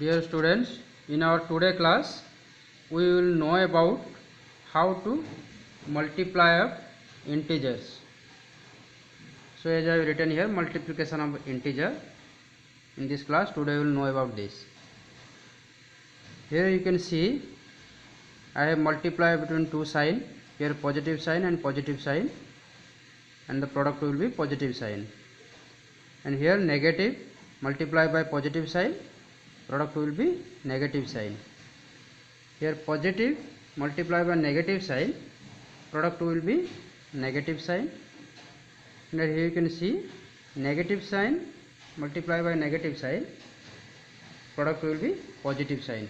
Dear students, in our today class, we will know about how to multiply of integers. So as I have written here, multiplication of integer. In this class, today we will know about this. Here you can see, I have multiplied between two sign. Here positive sign, and the product will be positive sign. And here negative, multiply by positive sign, product will be negative sign. Here positive multiply by negative sign, product will be negative sign. And here you can see negative sign multiply by negative sign, product will be positive sign.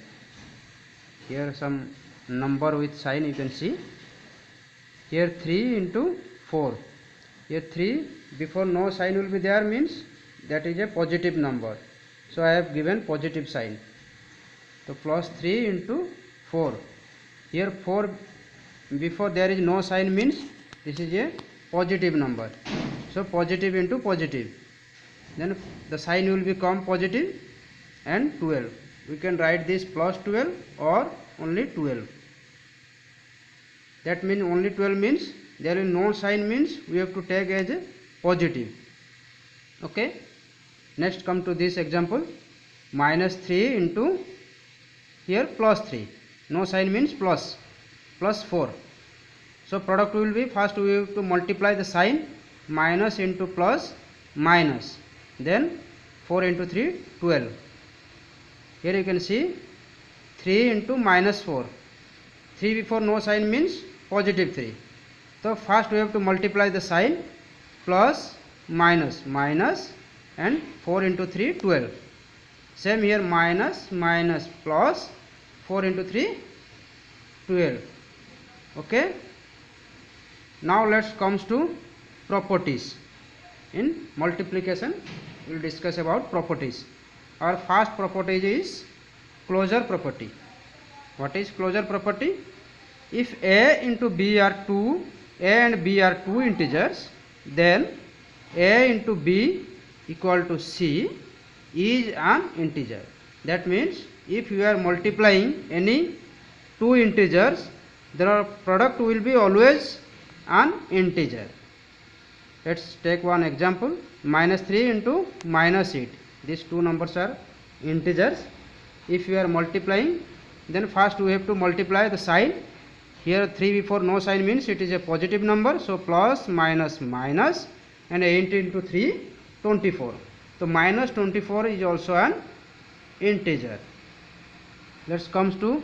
Here some number with sign you can see. Here 3 into 4. Here 3 before no sign will be there, means that is a positive number. So I have given positive sign. So plus 3 into 4. Here 4 before there is no sign means this is a positive number. So positive into positive. Then the sign will become positive and 12. We can write this plus 12 or only 12. That means only 12 means there is no sign, means we have to take as a positive. Okay. Next come to this example. Minus 3 into here plus 3. No sign means plus 4. So product will be, first we have to multiply the sign, minus into plus minus, then 4 into 3 12. Here you can see 3 into minus 4. 3 before no sign means positive 3. So first we have to multiply the sign, plus minus and 4 into 3 12. Same here, minus plus 4 into 3 12. Okay. Now let's comes to properties. In multiplication we will discuss about properties. Our first property is closure property. What is closure property? If a into b are two, a and b are two integers, then a into b equal to c is an integer. That means if you are multiplying any two integers, their product will be always an integer. Let's take one example. Minus 3 into minus 8. These two numbers are integers. If you are multiplying, then first we have to multiply the sign. Here 3 before no sign means it is a positive number. So plus minus and 8 into 3 24. So minus 24 is also an integer. Let's come to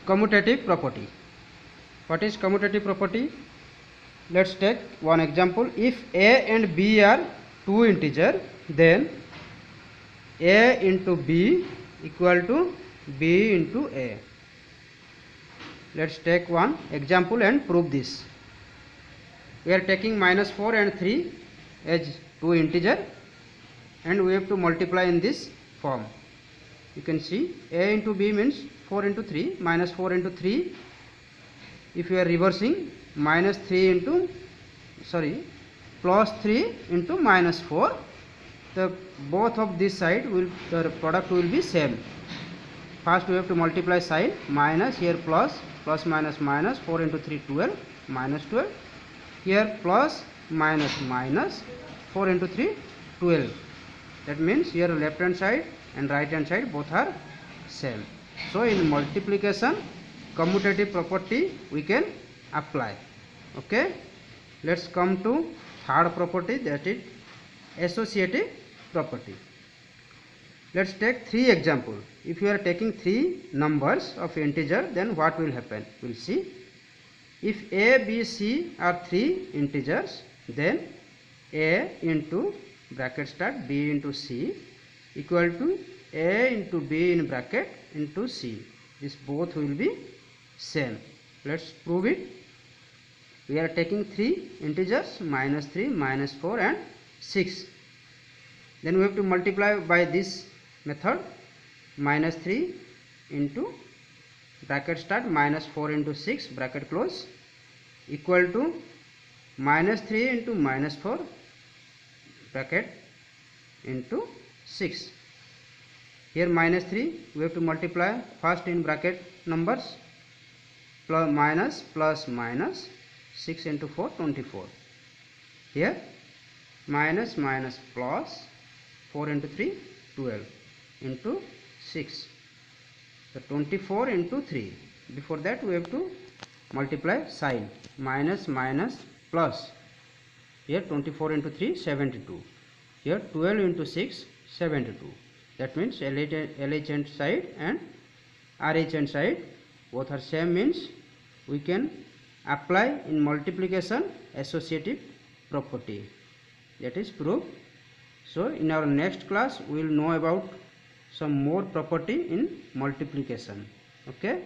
commutative property. What is commutative property? Let's take one example. If a and b are two integer, then a into b equal to b into a. Let's take one example and prove this. We are taking minus 4 and 3 as two integer, and we have to multiply in this form. You can see a into b means 4 into 3, minus 4 into 3. If you are reversing, minus 3 into plus 3 into minus 4, the both of this side will, the product will be same. First we have to multiply sign, minus, here plus minus 4 into 3 12, minus 12. Here plus minus 4 into 3 12. That means here left hand side and right hand side both are same. So in multiplication, commutative property we can apply. Okay. Let's come to third property, that is associative property. Let's take three examples. If you are taking three numbers of integer, then what will happen? We'll see. If a, b, c are three integers, then a into bracket start b into c equal to a into b in bracket into c. This both will be same. Let's prove it. We are taking three integers, minus 3, minus 4 and 6. Then we have to multiply by this method, minus 3 into bracket start minus 4 into 6 bracket close equal to minus 3 into minus 4 bracket into 6. Here minus 3, we have to multiply first in bracket numbers, plus minus 6 into 4, 24. Here minus plus 4 into 3, 12 into 6. So 24 into 3. Before that we have to multiply sign, minus plus. Here 24 into 3, 72. Here 12 into 6, 72. That means LHN side and RHN side both are same, means we can apply in multiplication associative property. That is proved. So in our next class we will know about some more property in multiplication. Okay.